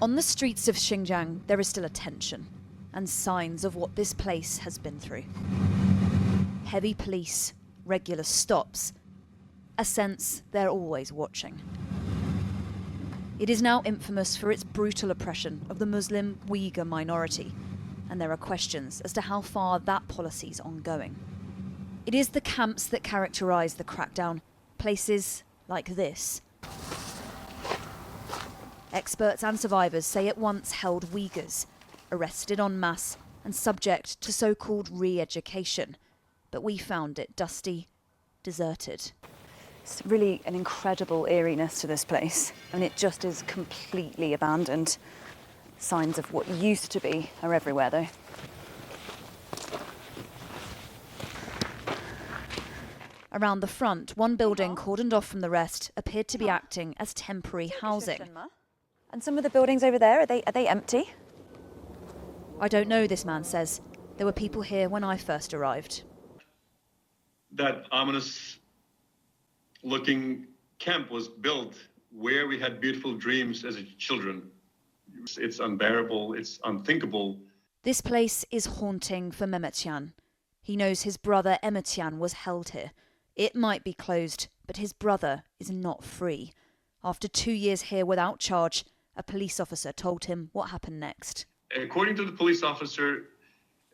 On the streets of Xinjiang, there is still a tension and signs of what this place has been through. Heavy police, regular stops, a sense they're always watching. It is now infamous for its brutal oppression of the Muslim Uyghur minority, and there are questions as to how far that policy is ongoing. It is the camps that characterise the crackdown, places like this. Experts and survivors say it once held Uyghurs, arrested en masse and subject to so-called re-education. But we found it dusty, deserted. It's really an incredible eeriness to this place. I mean, it just is completely abandoned. Signs of what used to be are everywhere, though. Around the front, one building cordoned off from the rest appeared to be acting as temporary housing. And some of the buildings over there, are they empty? I don't know, this man says. There were people here when I first arrived. That ominous-looking camp was built where we had beautiful dreams as children. It's unbearable, it's unthinkable. This place is haunting for Mehmetyan. He knows his brother Emetyan was held here. It might be closed, but his brother is not free. After 2 years here without charge, a police officer told him what happened next. According to the police officer,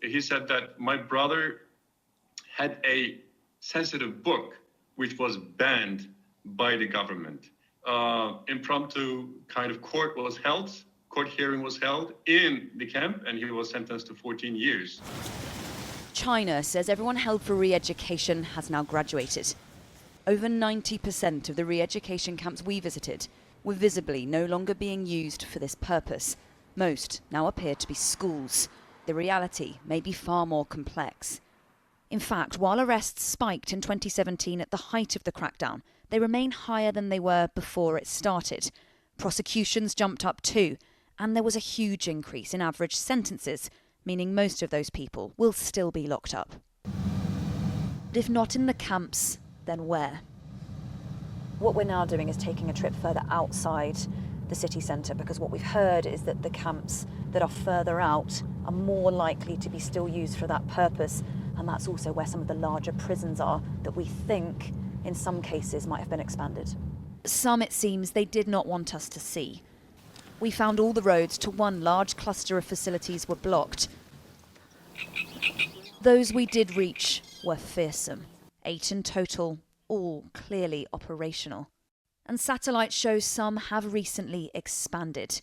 he said that my brother had a sensitive book which was banned by the government. Impromptu kind of court hearing was held in the camp, and he was sentenced to 14 years. China says everyone held for re-education has now graduated. Over 90% of the re-education camps we visited were visibly no longer being used for this purpose. Most now appear to be schools. The reality may be far more complex. In fact, while arrests spiked in 2017 at the height of the crackdown, they remain higher than they were before it started. Prosecutions jumped up too, and there was a huge increase in average sentences, meaning most of those people will still be locked up. But if not in the camps, then where? What we're now doing is taking a trip further outside the city centre, because what we've heard is that the camps that are further out are more likely to be still used for that purpose, and that's also where some of the larger prisons are that we think in some cases might have been expanded. Some, it seems, they did not want us to see. We found all the roads to one large cluster of facilities were blocked. Those we did reach were fearsome. 8 in total, all clearly operational. And satellite shows some have recently expanded.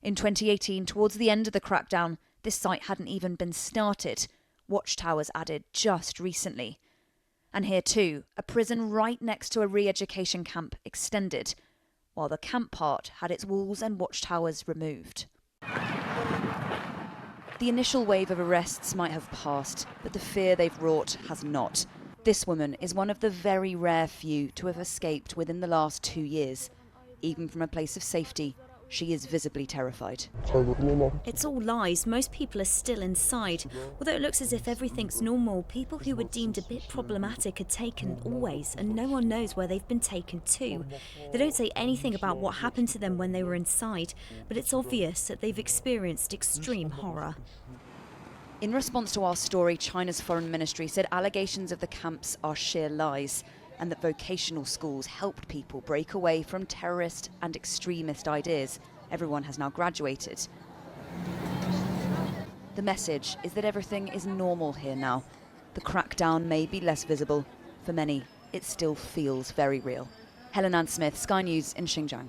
In 2018, towards the end of the crackdown, this site hadn't even been started. Watchtowers added just recently. And here too, a prison right next to a re-education camp extended, while the camp part had its walls and watchtowers removed. The initial wave of arrests might have passed, but the fear they've wrought has not. This woman is one of the very rare few to have escaped within the last 2 years. Even from a place of safety, she is visibly terrified. It's all lies. Most people are still inside. Although it looks as if everything's normal, people who were deemed a bit problematic are taken always, and no one knows where they've been taken to. They don't say anything about what happened to them when they were inside, but it's obvious that they've experienced extreme horror. In response to our story, China's foreign ministry said allegations of the camps are sheer lies, and that vocational schools helped people break away from terrorist and extremist ideas. Everyone has now graduated. The message is that everything is normal here now. The crackdown may be less visible. For many, it still feels very real. Helen Ann Smith, Sky News in Xinjiang.